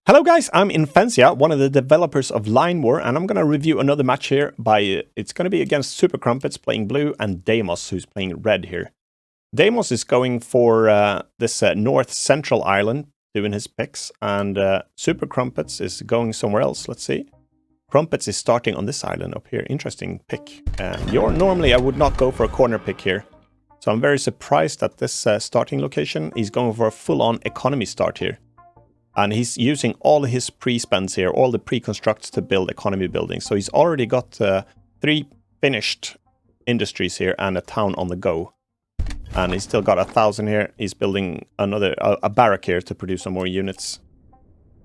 Hello guys, I'm Imphenzia, one of the developers of Line War, and I'm going to review another match here it's going to be against SuperCrumpets playing blue and Deimos who's playing red here. Deimos is going for this north central island, doing his picks, and SuperCrumpets is going somewhere else. Let's see. Crumpets is starting on this island up here. Interesting pick. Normally I would not go for a corner pick here, so I'm very surprised at this starting location. He's going for a full-on economy start here. And he's using all his pre-spends here, all the pre-constructs to build economy buildings. So he's already got 3 finished industries here and a town on the go. And he's still got 1,000 here. He's building a barrack here to produce some more units.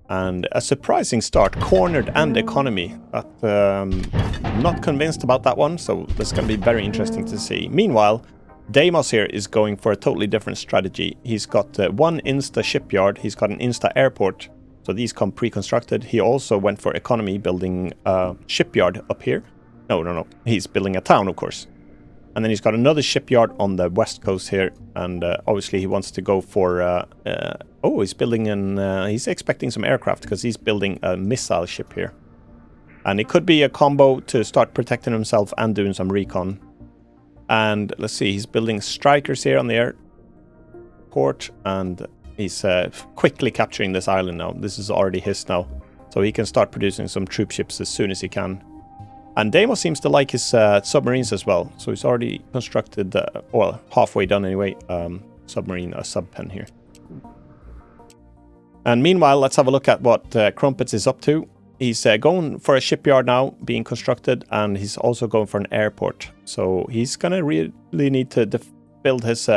And a surprising start, cornered and economy. But I'm not convinced about that one, so that's going to be very interesting to see. Meanwhile, Deimos here is going for a totally different strategy. He's got one Insta shipyard, he's got an Insta airport, so these come pre-constructed. He also went for economy, building a shipyard up here. No, he's building a town, of course. And then he's got another shipyard on the west coast here, and obviously he wants to go for... he's building he's expecting some aircraft, because he's building a missile ship here. And it could be a combo to start protecting himself and doing some recon. And let's see, he's building strikers here on the airport, and he's quickly capturing this island now. This is already his now, so he can start producing some troop ships as soon as he can. And Deimos seems to like his submarines as well, so he's already constructed, well, halfway done anyway, submarine, a sub-pen here. And meanwhile, let's have a look at what Crumpets is up to. He's going for a shipyard now, being constructed, and he's also going for an airport. So he's going to really need to build his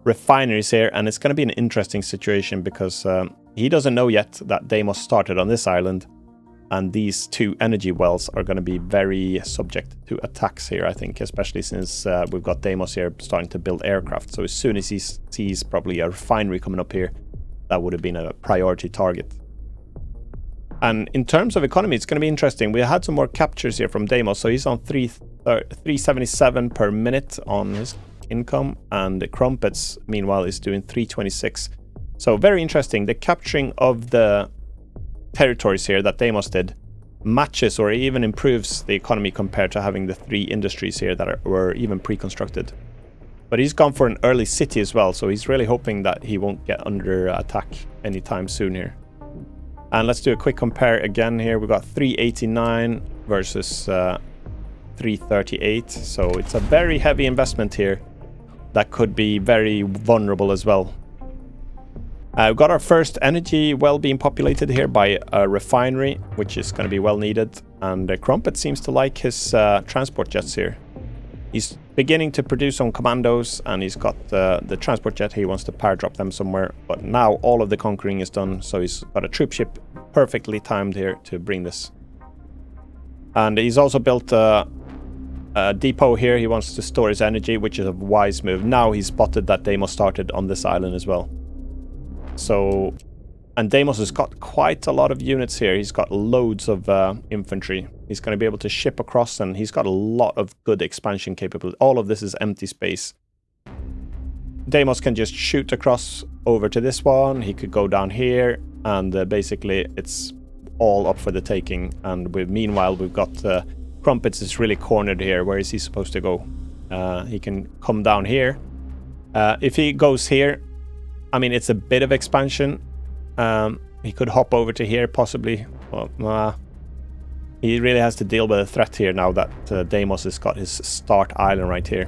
refineries here, and it's going to be an interesting situation because he doesn't know yet that Deimos started on this island, and these 2 energy wells are going to be very subject to attacks here, I think, especially since we've got Deimos here starting to build aircraft. So as soon as he sees probably a refinery coming up here, that would have been a priority target. And in terms of economy, it's going to be interesting. We had some more captures here from Deimos, so he's on 377 per minute on his income, and Crumpets, meanwhile, is doing 326. So very interesting. The capturing of the territories here that Deimos did matches or even improves the economy compared to having the 3 industries here that were even pre-constructed. But he's gone for an early city as well, so he's really hoping that he won't get under attack anytime soon here. And let's do a quick compare again here. We've got 389 versus 338. So it's a very heavy investment here that could be very vulnerable as well. We've got our first energy well being populated here by a refinery, which is going to be well needed. And Crumpet seems to like his transport jets here. He's beginning to produce some commandos, and he's got the transport jet. He wants to power drop them somewhere, but now all of the conquering is done, so he's got a troop ship perfectly timed here to bring this. And he's also built a depot here. He wants to store his energy, which is a wise move. Now he's spotted that Deimos started on this island as well. So, and Deimos has got quite a lot of units here. He's got loads of infantry. He's going to be able to ship across, and he's got a lot of good expansion capability. All of this is empty space. Deimos can just shoot across over to this one. He could go down here, and basically it's all up for the taking. And meanwhile, we've got Crumpets is really cornered here. Where is he supposed to go? He can come down here. If he goes here, I mean, it's a bit of expansion. He could hop over to here, possibly. Well, he really has to deal with a threat here now that Deimos has got his start island right here.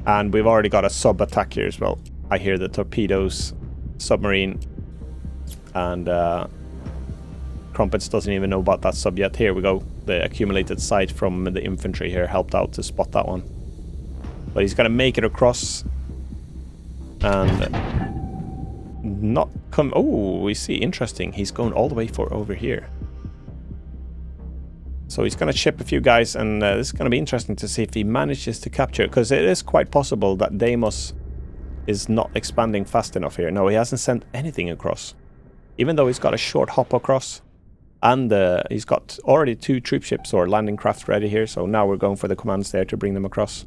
And we've already got a sub-attack here as well. I hear the torpedoes, submarine, and Crumpets doesn't even know about that sub yet. Here we go. The accumulated sight from the infantry here helped out to spot that one. But he's going to make it across. And... not come... Oh, we see. Interesting. He's going all the way for over here. So he's going to ship a few guys, and this is going to be interesting to see if he manages to capture, because it is quite possible that Deimos is not expanding fast enough here. No, he hasn't sent anything across, even though he's got a short hop across, and he's got already 2 troop ships or landing crafts ready here. So now we're going for the commands there to bring them across.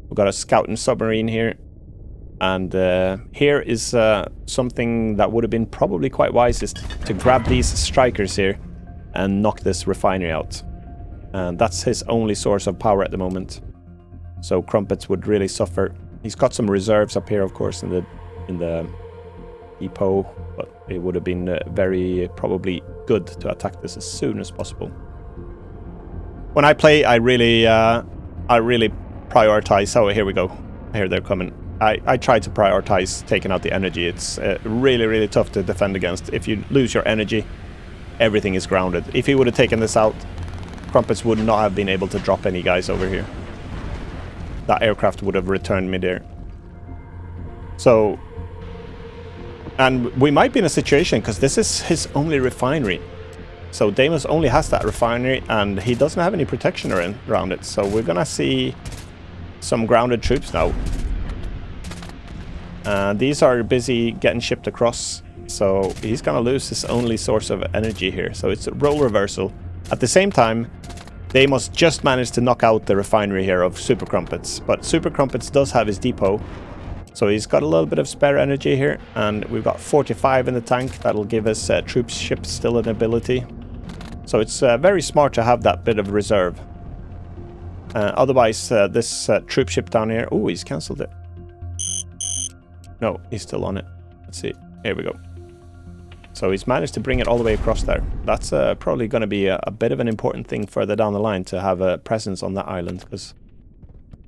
We've got a scouting submarine here. And here is something that would have been probably quite wise, is to grab these strikers here and knock this refinery out. And that's his only source of power at the moment. So Crumpets would really suffer. He's got some reserves up here, of course, in the depot, but it would have been very probably good to attack this as soon as possible. When I play, I really prioritize. Oh, here we go. Here they're coming. I try to prioritize taking out the energy. It's really tough to defend against. If you lose your energy, everything is grounded. If he would have taken this out, Crumpets would not have been able to drop any guys over here. That aircraft would have returned midair. So, and we might be in a situation, because this is his only refinery. So Deimos only has that refinery, and he doesn't have any protection around it. So we're gonna see some grounded troops now. These are busy getting shipped across, so he's gonna lose his only source of energy here. So it's a role reversal. At the same time, Deimos just managed to knock out the refinery here of SuperCrumpets, but SuperCrumpets does have his depot, so he's got a little bit of spare energy here, and we've got 45 in the tank. That'll give us troop ships still an ability. So it's very smart to have that bit of reserve. Otherwise, this troop ship down here... Oh, he's cancelled it. No, he's still on it. Let's see. Here we go. So he's managed to bring it all the way across there. That's probably going to be a bit of an important thing further down the line, to have a presence on that island, because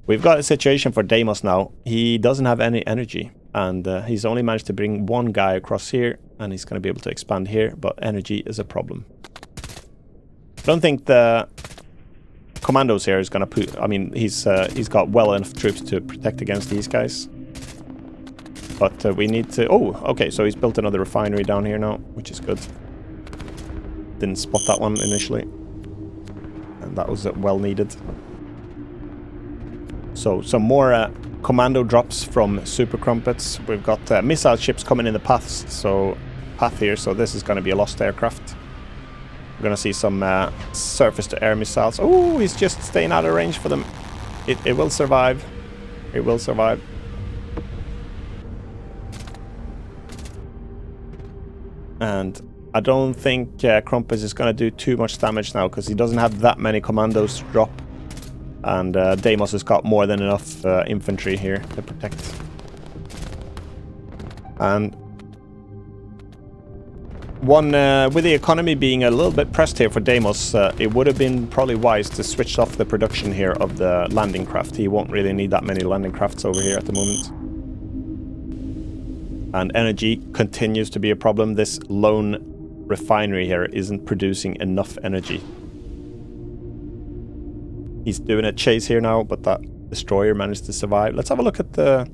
we've got a situation for Deimos now. He doesn't have any energy, and he's only managed to bring one guy across here, and he's going to be able to expand here, but energy is a problem. I don't think the commandos here is going to put... I mean, he's got well enough troops to protect against these guys. But we need to... Oh, okay, so he's built another refinery down here now, which is good. Didn't spot that one initially. And that was well needed. So some more commando drops from SuperCrumpets. We've got missile ships coming in the path here, so this is going to be a lost aircraft. We're going to see some surface-to-air missiles. Oh, he's just staying out of range for them. It will survive. It will survive. And I don't think Crumpets is going to do too much damage now, because he doesn't have that many commandos to drop. And Deimos has got more than enough infantry here to protect. And with the economy being a little bit pressed here for Deimos, it would have been probably wise to switch off the production here of the landing craft. He won't really need that many landing crafts over here at the moment. And energy continues to be a problem. This lone refinery here isn't producing enough energy. He's doing a chase here now, but that destroyer managed to survive. Let's have a look at the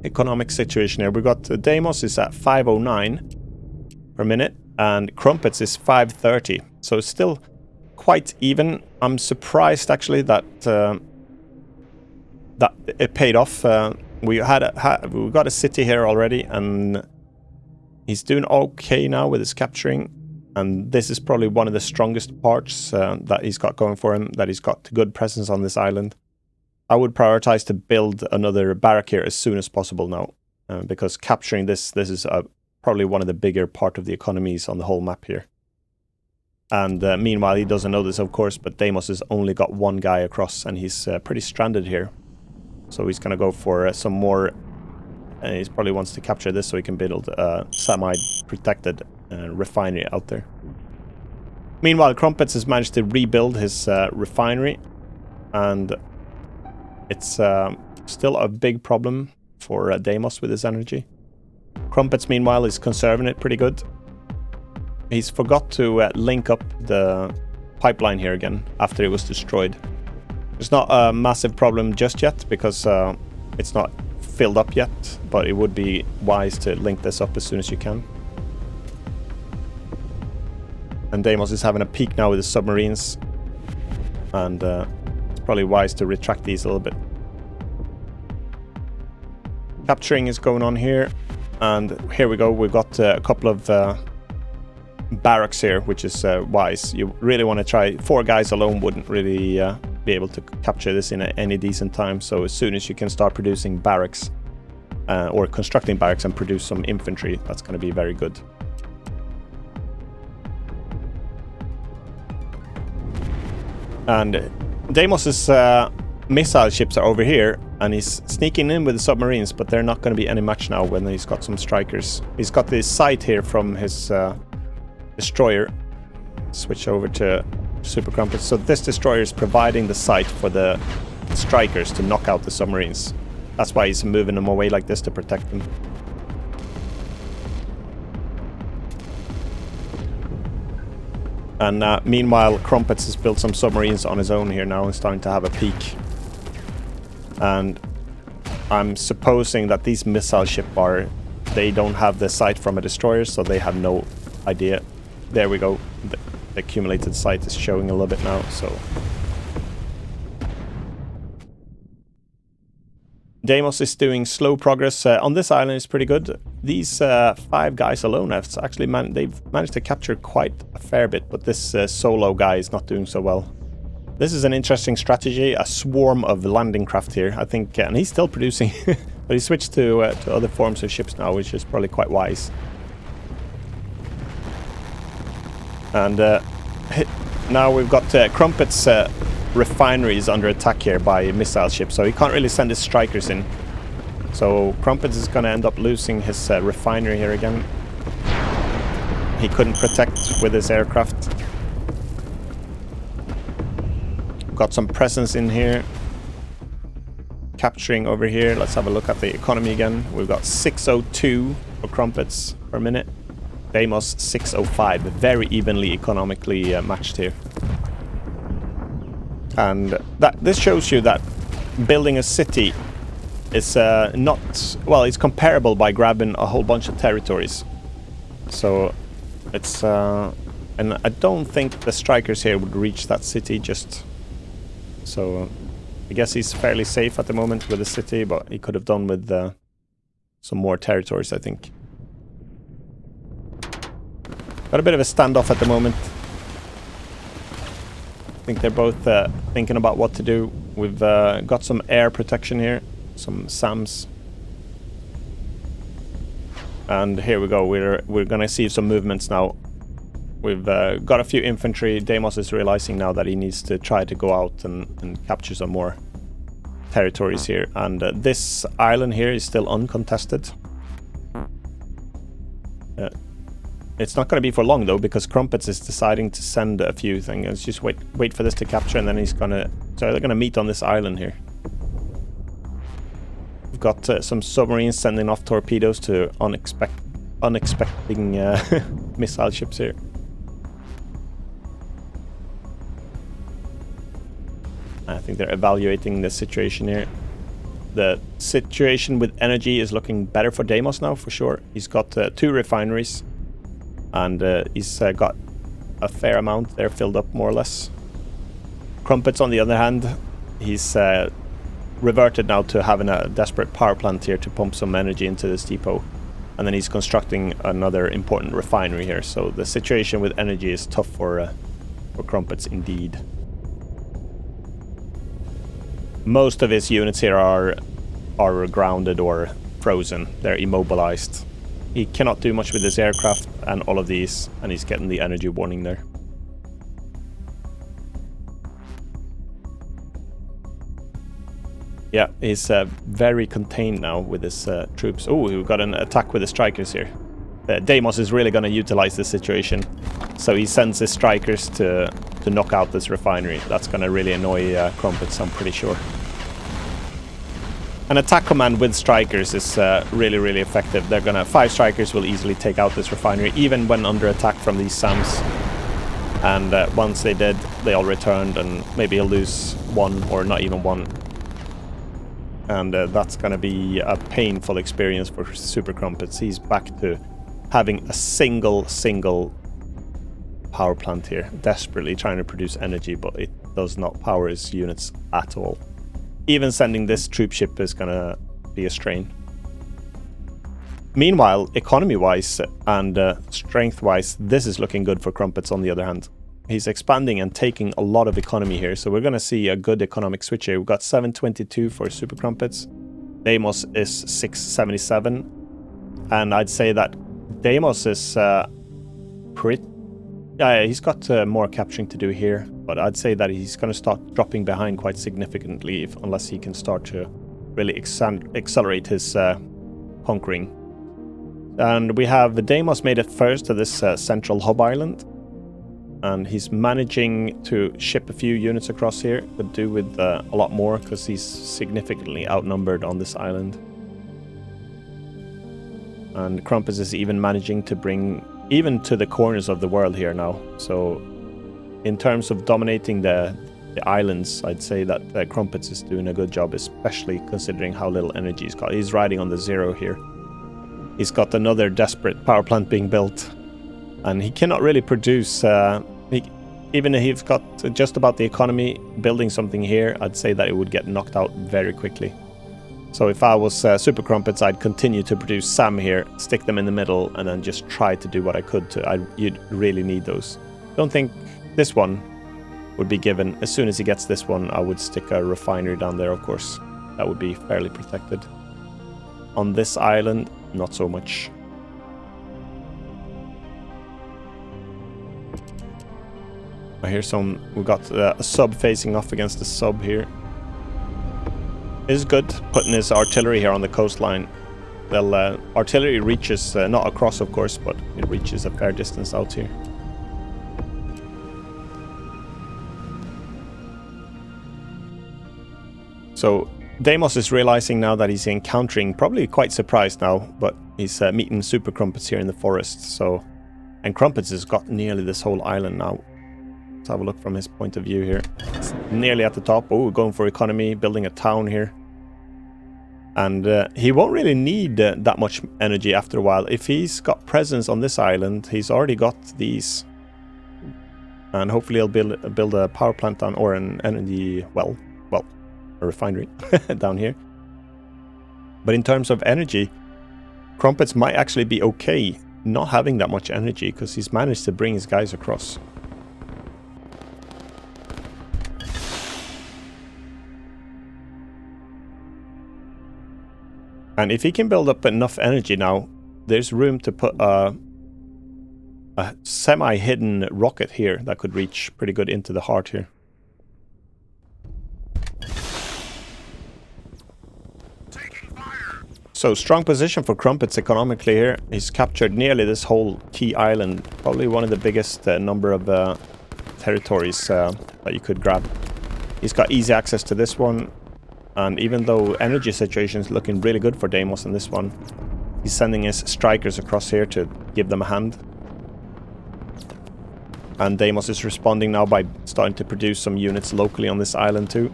economic situation here. We've got Deimos is at 509 per minute, and Crumpets is 530. So it's still quite even. I'm surprised actually that that it paid off. We got a city here already, and he's doing okay now with his capturing. And this is probably one of the strongest parts that he's got going for him, that he's got good presence on this island. I would prioritize to build another barrack here as soon as possible now, because capturing this is probably one of the bigger part of the economies on the whole map here. And meanwhile, he doesn't know this, of course, but Deimos has only got one guy across, and he's pretty stranded here. So he's going to go for some more, and he probably wants to capture this so he can build a semi-protected refinery out there. Meanwhile, Crumpets has managed to rebuild his refinery, and it's still a big problem for Deimos with his energy. Crumpets, meanwhile, is conserving it pretty good. He's forgot to link up the pipeline here again after it was destroyed. It's not a massive problem just yet, because it's not filled up yet, but it would be wise to link this up as soon as you can. And Deimos is having a peek now with his submarines, and it's probably wise to retract these a little bit. Capturing is going on here, and here we go. We've got a couple of barracks here, which is wise. You really want to try. 4 guys alone wouldn't really be able to capture this in any decent time, so as soon as you can start producing barracks, or constructing barracks and produce some infantry. That's going to be very good. And Deimos's missile ships are over here, and he's sneaking in with the submarines, but they're not going to be any match now when he's got some strikers. He's got this sight here from his destroyer. Switch over to SuperCrumpets. So this destroyer is providing the sight for the strikers to knock out the submarines. That's why he's moving them away like this, to protect them. And meanwhile, Crumpets has built some submarines on his own here now and starting to have a peak. And I'm supposing that these missile ship they don't have the sight from a destroyer, so they have no idea. There we go. The accumulated sight is showing a little bit now, so... Deimos is doing slow progress. On this island is pretty good. These 5 guys alone have actually they've managed to capture quite a fair bit, but this solo guy is not doing so well. This is an interesting strategy, a swarm of landing craft here, I think, and he's still producing, but he switched to other forms of ships now, which is probably quite wise. And now we've got Crumpets' refineries under attack here by missile ships, so he can't really send his strikers in. So Crumpets is going to end up losing his refinery here again. He couldn't protect with his aircraft. Got some presence in here. Capturing over here. Let's have a look at the economy again. We've got 602 for Crumpets per minute. Deimos 605. Very evenly economically matched here. And this shows you that building a city is not... Well, it's comparable by grabbing a whole bunch of territories. So it's... and I don't think the strikers here would reach that city just... So I guess he's fairly safe at the moment with the city, but he could have done with some more territories, I think. Got a bit of a standoff at the moment. I think they're both thinking about what to do. We've got some air protection here, some SAMs. And here we go, we're gonna see some movements now. We've got a few infantry. Deimos is realizing now that he needs to try to go out and capture some more territories here. And this island here is still uncontested. It's not going to be for long though, because Crumpets is deciding to send a few things. Just wait for this to capture, and then he's gonna... So they're gonna meet on this island here. We've got some submarines sending off torpedoes to unexpected missile ships here. I think they're evaluating the situation here. The situation with energy is looking better for Deimos now, for sure. He's got 2 refineries. And he's got a fair amount. They're filled up more or less. Crumpets, on the other hand, he's reverted now to having a desperate power plant here to pump some energy into this depot. And then he's constructing another important refinery here. So the situation with energy is tough for Crumpets indeed. Most of his units here are grounded or frozen. They're immobilized. He cannot do much with his aircraft and all of these, and he's getting the energy warning there. Yeah, he's very contained now with his troops. Oh, we've got an attack with the strikers here. Deimos is really going to utilize this situation. So he sends his strikers to knock out this refinery. That's going to really annoy Crumpets, I'm pretty sure. An attack command with strikers is really, really effective. They're gonna... 5 strikers will easily take out this refinery, even when under attack from these SAMs. And once they did, they all returned, and maybe he'll lose 1 or not even 1. And that's gonna be a painful experience for SuperCrumpets. He's back to having a single power plant here, desperately trying to produce energy, but it does not power his units at all. Even sending this troop ship is gonna be a strain. Meanwhile, economy-wise and strength-wise, this is looking good for Crumpets on the other hand. He's expanding and taking a lot of economy here, so we're gonna see a good economic switch here. We've got 722 for SuperCrumpets, Deimos is 677. And I'd say that Deimos is pretty... Yeah, he's got more capturing to do here, but I'd say that he's going to start dropping behind quite significantly unless he can start to really accelerate his conquering. And we have Deimos made it first to this central hub island, and he's managing to ship a few units across here. Could do with a lot more because he's significantly outnumbered on this island. And Crumpets is even managing to bring even to the corners of the world here now. So in terms of dominating the islands, I'd say that Crumpets is doing a good job, especially considering how little energy he's got. He's riding on the zero here. He's got another desperate power plant being built, and he cannot really produce. Even if he's got just about the economy, building something here, I'd say that it would get knocked out very quickly. So if I was SuperCrumpets, I'd continue to produce SAM here, stick them in the middle, and then just try to do what I could to. You'd really need those. Don't think this one would be given. As soon as he gets this one, I would stick a refinery down there, of course. That would be fairly protected. On this island, not so much. I hear we've got a sub facing off against the sub here. It's good putting his artillery here on the coastline. Well, artillery reaches, not across of course, but it reaches a fair distance out here. So Deimos is realizing now that he's encountering, probably quite surprised now, but he's meeting SuperCrumpets here in the forest. So, and Crumpets has got nearly this whole island now. Let's have a look from his point of view here. It's nearly at the top. Oh, going for economy, building a town here. And he won't really need that much energy after a while. If he's got presence on this island, he's already got these. And hopefully he'll build a power plant down, or an energy well, a refinery down here. But in terms of energy, Crumpets might actually be okay not having that much energy, because he's managed to bring his guys across. And if he can build up enough energy now, there's room to put a semi-hidden rocket here that could reach pretty good into the heart here. So strong position for Crumpets economically here. He's captured nearly this whole key island. Probably one of the biggest number of territories that you could grab. He's got easy access to this one. And even though energy situation is looking really good for Deimos in this one, he's sending his strikers across here to give them a hand. And Deimos is responding now by starting to produce some units locally on this island too.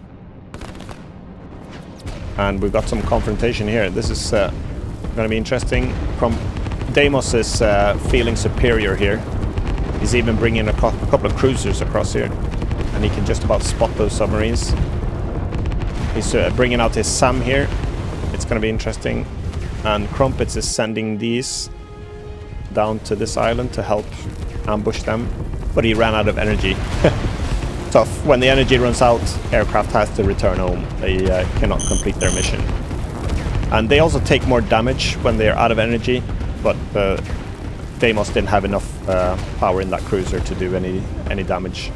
And we've got some confrontation here. This is going to be interesting. Deimos is feeling superior here. He's even bringing a couple of cruisers across here. And he can just about spot those submarines. He's bringing out his SAM here. It's going to be interesting. And Crumpets is sending these down to this island to help ambush them. But he ran out of energy. Tough. When the energy runs out, aircraft has to return home. They cannot complete their mission. And they also take more damage when they're out of energy. But Deimos didn't have enough power in that cruiser to do any damage.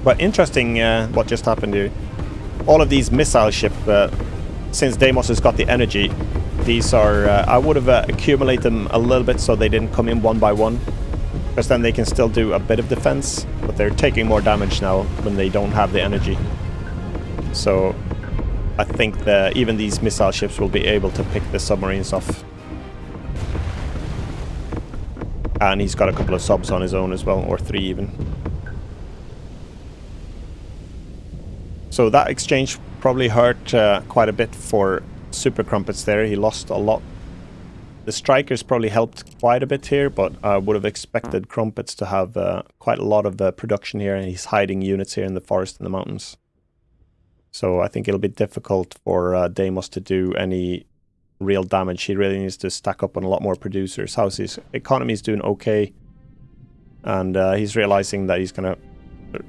But interesting what just happened here. All of these missile ships, since Deimos has got the energy, these are, I would have accumulated them a little bit so they didn't come in one by one, because then they can still do a bit of defense, but they're taking more damage now when they don't have the energy. So I think that even these missile ships will be able to pick the submarines off. And he's got a couple of subs on his own as well, or 3 even. So that exchange probably hurt quite a bit for SuperCrumpets there. He lost a lot. The strikers probably helped quite a bit here, but I would have expected Crumpets to have quite a lot of production here, and he's hiding units here in the forest and the mountains. So I think it'll be difficult for Deimos to do any real damage. He really needs to stack up on a lot more producers. How's his economy is doing okay, and he's realizing that he's going to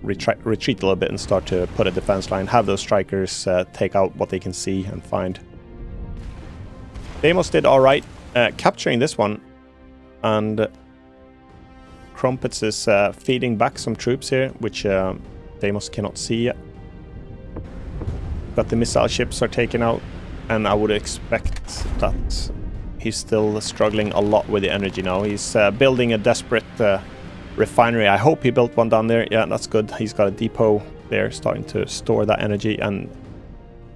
retreat a little bit and start to put a defense line, have those strikers take out what they can see and find. Deimos did alright capturing this one. And Crumpets is feeding back some troops here, which Deimos cannot see yet. But the missile ships are taken out, and I would expect that he's still struggling a lot with the energy now. He's building a desperate refinery. I hope he built one down there. Yeah, that's good. He's got a depot there starting to store that energy, and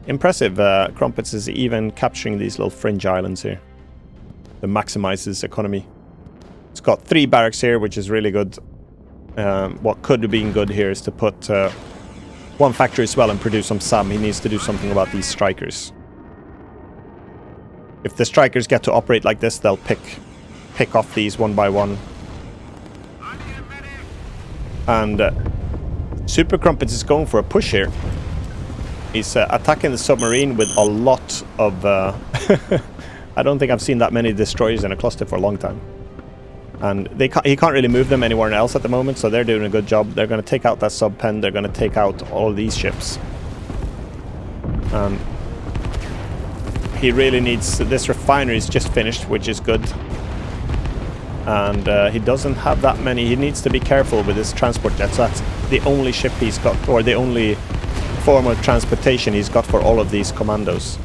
impressive. Crumpets is even capturing these little fringe islands here to maximize his economy. It's got 3 barracks here, which is really good. What could have been good here is to put 1 factory as well and produce some SAM. He needs to do something about these strikers. If the strikers get to operate like this, they'll pick off these one by one. And SuperCrumpets is going for a push here. He's attacking the submarine with a lot of... I don't think I've seen that many destroyers in a cluster for a long time. And he can't really move them anywhere else at the moment, so they're doing a good job. They're going to take out that sub-pen. They're going to take out all of these ships. He really needs... This refinery is just finished, which is good. And he doesn't have that many. He needs to be careful with his transport jets. That's the only ship he's got, or the only form of transportation he's got for all of these commandos.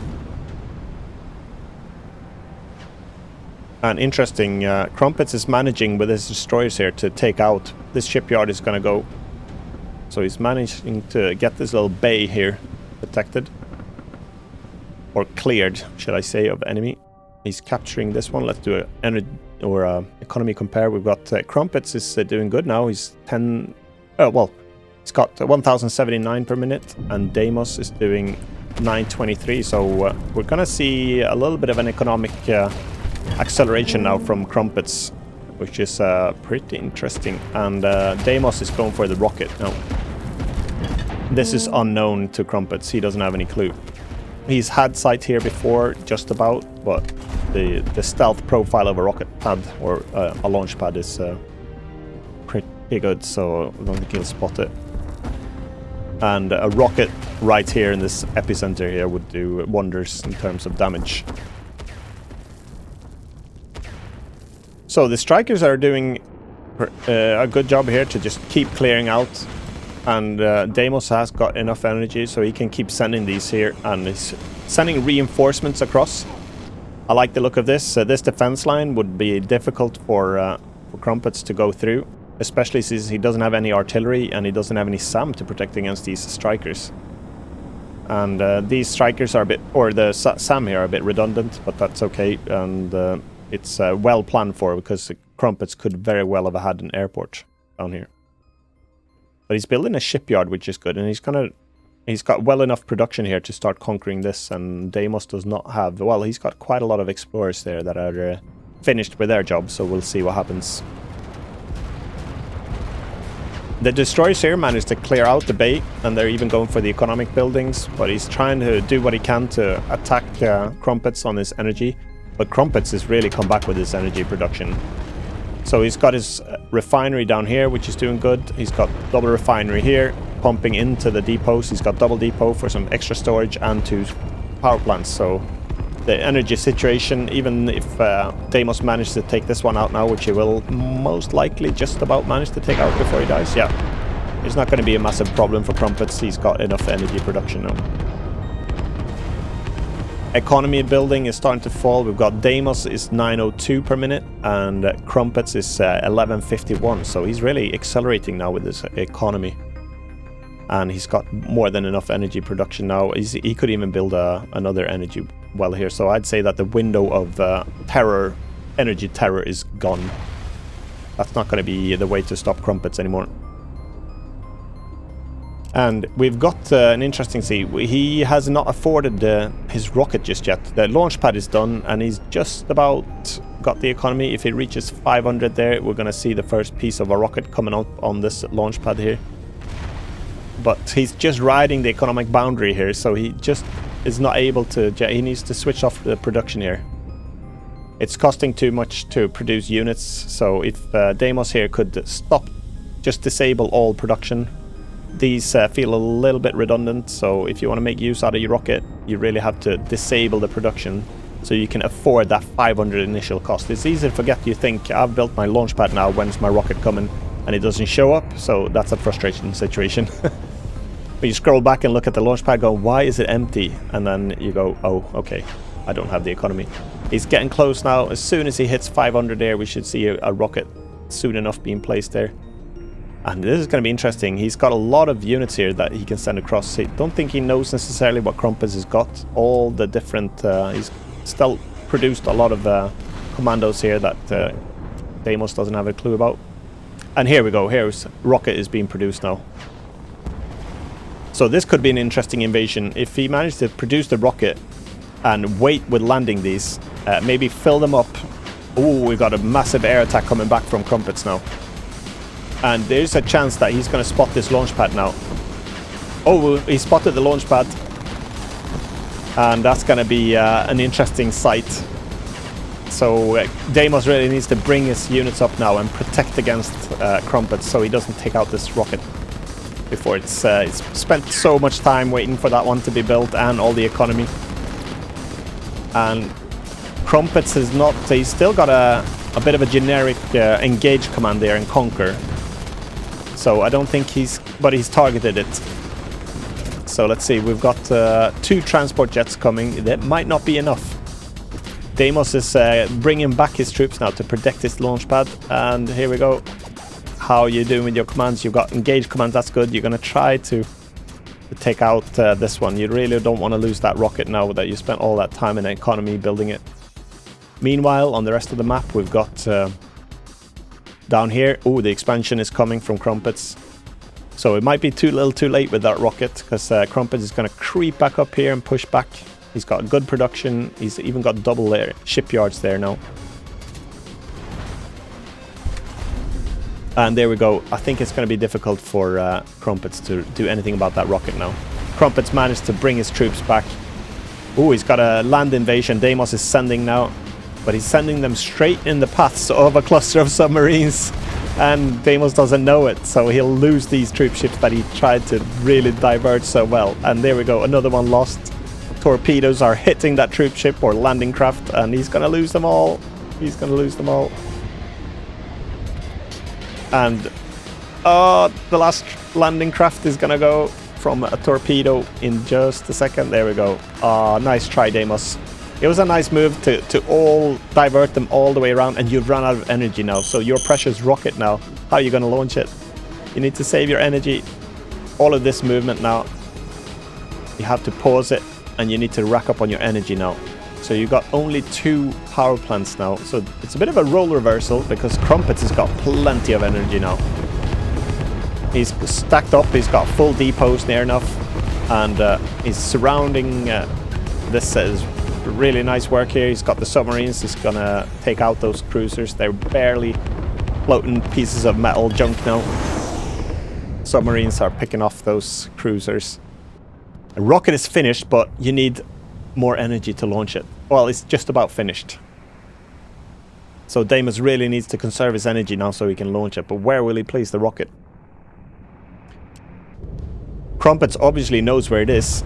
And interesting, Crumpets is managing with his destroyers here to take out. This shipyard is going to go. So he's managing to get this little bay here protected. Or cleared, should I say, of enemy. He's capturing this one. Let's do an economy compare. We've got Crumpets is doing good now. He's 10... well, he's got 1,079 per minute. And Deimos is doing 923. So we're going to see a little bit of an economic... acceleration now from Crumpets, which is pretty interesting. And Deimos is going for the rocket now. This is unknown to Crumpets. He doesn't have any clue. He's had sight here before, just about, but the stealth profile of a rocket pad or a launch pad is pretty good, so I don't think he'll spot it. And a rocket right here in this epicenter here would do wonders in terms of damage. So the strikers are doing a good job here to just keep clearing out. And Deimos has got enough energy so he can keep sending these here. And he's sending reinforcements across. I like the look of this. This defense line would be difficult for Crumpets to go through. Especially since he doesn't have any artillery and he doesn't have any SAM to protect against these strikers. And these strikers are a bit... or the SAM here are a bit redundant, but that's okay. And... it's well planned for, because Crumpets could very well have had an airport down here. But he's building a shipyard, which is good, and he's got well enough production here to start conquering this, and Deimos does not have... well, he's got quite a lot of explorers there that are finished with their job, so we'll see what happens. The destroyers here managed to clear out the bay, and they're even going for the economic buildings, but he's trying to do what he can to attack Crumpets on his energy. But Crumpets has really come back with his energy production. So he's got his refinery down here, which is doing good. He's got double refinery here, pumping into the depots. He's got double depot for some extra storage and 2 power plants. So the energy situation, even if Deimos managed to take this one out now, which he will most likely just about manage to take out before he dies, yeah. It's not going to be a massive problem for Crumpets. He's got enough energy production now. Economy building is starting to fall. We've got Deimos is 902 per minute and Crumpets is 1151. So he's really accelerating now with his economy. And he's got more than enough energy production now. He could even build another energy well here. So I'd say that the window of energy terror is gone. That's not going to be the way to stop Crumpets anymore. And we've got an interesting see. He has not afforded his rocket just yet. The launch pad is done and he's just about got the economy. If he reaches 500 there, we're going to see the first piece of a rocket coming up on this launch pad here. But he's just riding the economic boundary here, so he just is not able to... he needs to switch off the production here. It's costing too much to produce units, so if Deimos here could stop, just disable all production. These feel a little bit redundant, so if you want to make use out of your rocket, you really have to disable the production so you can afford that 500 initial cost. It's easy to forget. You think, I've built my launch pad now, when's my rocket coming? And it doesn't show up, so that's a frustrating situation. But you scroll back and look at the launch pad, go, why is it empty? And then you go, oh, okay, I don't have the economy. He's getting close now. As soon as he hits 500 there, we should see a rocket soon enough being placed there. And this is going to be interesting. He's got a lot of units here that he can send across. I don't think he knows necessarily what Crumpets has got. All the different... he's still produced a lot of commandos here that Deimos doesn't have a clue about. And here we go. Here's rocket is being produced now. So this could be an interesting invasion. If he managed to produce the rocket and wait with landing these, maybe fill them up. Oh, we've got a massive air attack coming back from Crumpets now. And there's a chance that he's going to spot this launch pad now. Oh, he spotted the launch pad. And that's going to be an interesting sight. So Deimos really needs to bring his units up now and protect against Crumpets so he doesn't take out this rocket before it's spent so much time waiting for that one to be built and all the economy. And Crumpets is not... He's still got a bit of a generic engage command there and conquer. So I don't think he's targeted it. So let's see, we've got 2 transport jets coming. That might not be enough. Deimos is bringing back his troops now to protect this launch pad. And here we go. How are you doing with your commands? You've got engage commands, that's good. You're going to try to take out this one. You really don't want to lose that rocket now that you spent all that time in the economy building it. Meanwhile, on the rest of the map, we've got... down here, oh, the expansion is coming from Crumpets. So it might be too little too late with that rocket, because Crumpets is going to creep back up here and push back. He's got good production. He's even got double shipyards there now. And there we go. I think it's going to be difficult for Crumpets to do anything about that rocket now. Crumpets managed to bring his troops back. Oh, he's got a land invasion. Deimos is sending now. But he's sending them straight in the paths of a cluster of submarines. And Deimos doesn't know it, so he'll lose these troop ships that he tried to really divert so well. And there we go, another one lost. Torpedoes are hitting that troop ship or landing craft, and he's going to lose them all. He's going to lose them all. And the last landing craft is going to go from a torpedo in just a second. There we go. Nice try, Deimos. It was a nice move to all divert them all the way around, and you've run out of energy now. So your precious rocket now, how are you going to launch it? You need to save your energy. All of this movement now, you have to pause it, and you need to rack up on your energy now. So you've got only 2 power plants now. So it's a bit of a role reversal because Crumpets has got plenty of energy now. He's stacked up, he's got full depots near enough, and he's surrounding this is really nice work here. He's got the submarines. He's gonna take out those cruisers. They're barely floating pieces of metal junk now. Submarines are picking off those cruisers. The rocket is finished, but you need more energy to launch it. Well, it's just about finished. So Deimos really needs to conserve his energy now so he can launch it. But where will he place the rocket? Crumpets obviously knows where it is.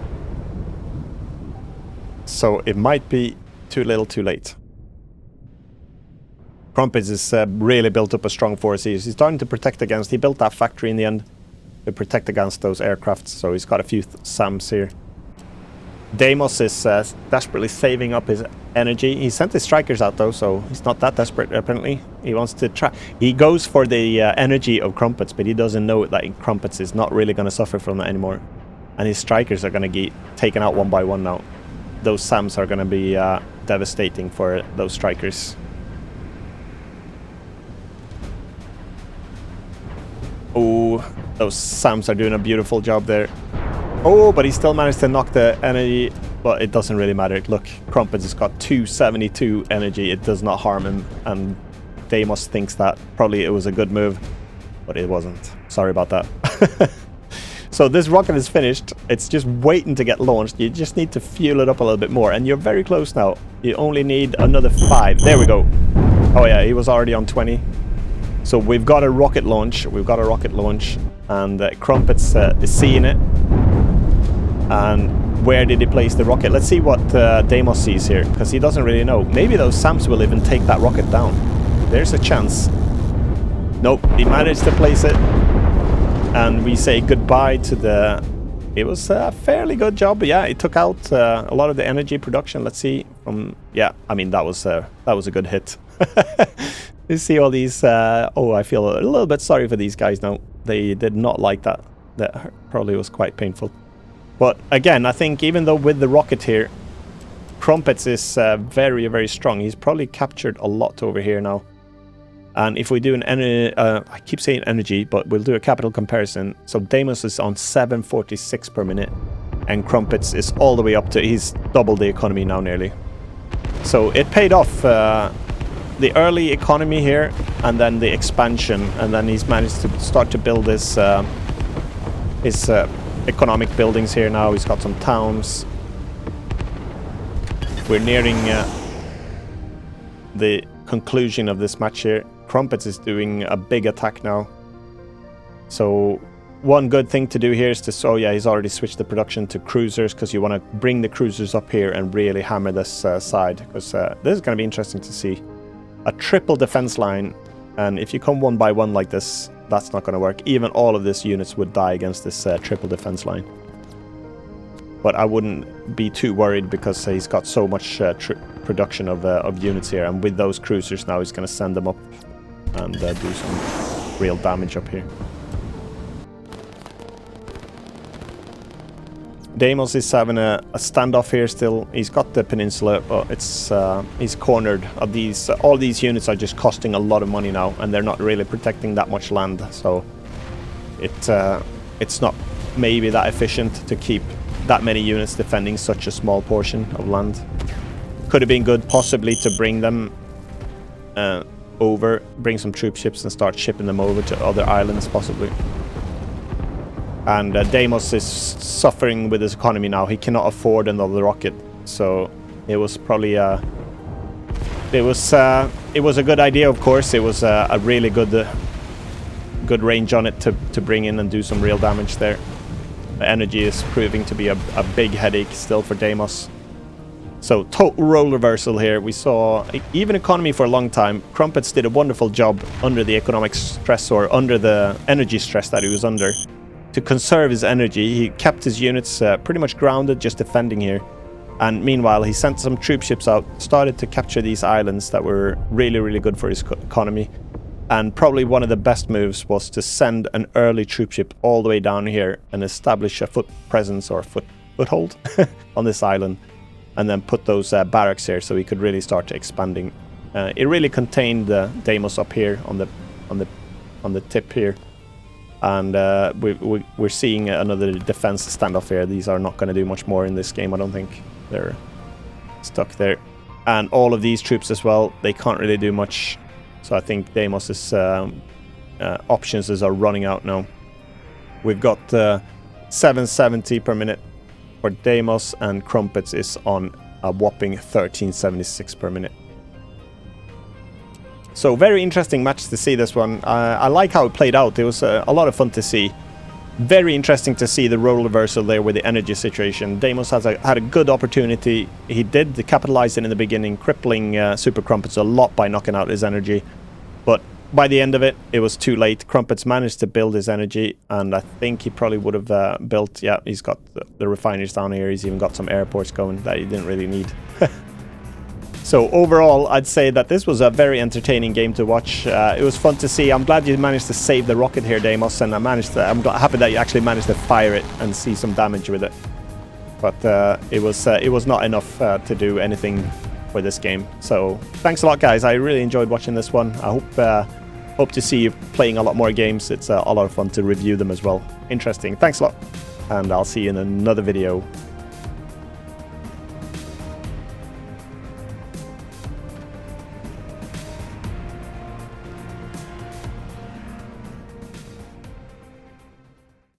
So it might be too little too late. Crumpets has really built up a strong force. He's starting to protect against... He built that factory in the end to protect against those aircrafts. So he's got a few SAMs here. Deimos is desperately saving up his energy. He sent his strikers out though, so he's not that desperate apparently. He wants to try... He goes for the energy of Crumpets, but he doesn't know that Crumpets is not really going to suffer from that anymore. And his strikers are going to get taken out one by one now. Those SAMs are going to be devastating for those strikers. Oh, those SAMs are doing a beautiful job there. Oh, but he still managed to knock the energy, but it doesn't really matter. Look, Crumpets has got 272 energy. It does not harm him, and Deimos thinks that probably it was a good move, but it wasn't. Sorry about that. So this rocket is finished. It's just waiting to get launched. You just need to fuel it up a little bit more, and you're very close now. You only need another 5. There we go. Oh yeah, he was already on 20. So we've got a rocket launch. We've got a rocket launch, and Crumpets is seeing it. And where did he place the rocket? Let's see what Deimos sees here, because he doesn't really know. Maybe those SAMs will even take that rocket down. There's a chance. Nope, he managed to place it. And we say goodbye to the... It was a fairly good job. Yeah, it took out a lot of the energy production. Let's see. Yeah, I mean, that was a good hit. You see all these... oh, I feel a little bit sorry for these guys now. They did not like that. That probably was quite painful. But again, I think even though with the rocket here, Crumpets is very, very strong. He's probably captured a lot over here now. And if we do an I keep saying energy, but we'll do a capital comparison. So Deimos is on 746 per minute, and Crumpets is all the way up to, he's double the economy now nearly. So it paid off the early economy here, and then the expansion, and then he's managed to start to build his economic buildings here now. He's got some towns. We're nearing the conclusion of this match here. Crumpets is doing a big attack now. So one good thing to do here is to... Oh yeah, he's already switched the production to cruisers, because you want to bring the cruisers up here and really hammer this side, because this is going to be interesting to see. A triple defense line, and if you come one by one like this, that's not going to work. Even all of these units would die against this triple defense line. But I wouldn't be too worried, because he's got so much production of units here. And with those cruisers now, he's going to send them up and do some real damage up here. Deimos is having a standoff here still. He's got the peninsula, but it's he's cornered. Of these, all these units are just costing a lot of money now, and they're not really protecting that much land. So it's not maybe that efficient to keep that many units defending such a small portion of land. Could have been good possibly to bring them over, bring some troop ships and start shipping them over to other islands possibly. And Deimos is suffering with his economy now. He cannot afford another rocket, so it was probably it was a good idea. Of course, it was a really good range on it to bring in and do some real damage there. The energy is proving to be a big headache still for Deimos. So total role reversal here. We saw even economy for a long time. Crumpets did a wonderful job under the economic stress, or under the energy stress that he was under, to conserve his energy. He kept his units pretty much grounded, just defending here. And meanwhile, he sent some troop ships out, started to capture these islands that were really, really good for his economy. And probably one of the best moves was to send an early troop ship all the way down here and establish a foot presence or foothold on this island, and then put those barracks here so he could really start expanding. It really contained Deimos up here on the tip here. And we're seeing another defense standoff here. These are not going to do much more in this game, I don't think. They're stuck there. And all of these troops as well, they can't really do much. So I think Deimos' options are running out now. We've got 770 per minute for Deimos, and Crumpets is on a whopping 1376 per minute. So very interesting match to see this one. I like how it played out. It was a lot of fun to see. Very interesting to see the role reversal there with the energy situation. Deimos had a good opportunity. He did capitalize it in the beginning, crippling SuperCrumpets a lot by knocking out his energy. But by the end of it, it was too late. Crumpets managed to build his energy, and I think he probably would have built... Yeah, he's got the refineries down here. He's even got some airports going that he didn't really need. So overall, I'd say that this was a very entertaining game to watch. It was fun to see. I'm glad you managed to save the rocket here, Deimos, and I'm happy that you actually managed to fire it and see some damage with it. But it was not enough to do anything for this game. So thanks a lot, guys. I really enjoyed watching this one. I hope to see you playing a lot more games. It's a lot of fun to review them as well. Interesting. Thanks a lot, and I'll see you in another video.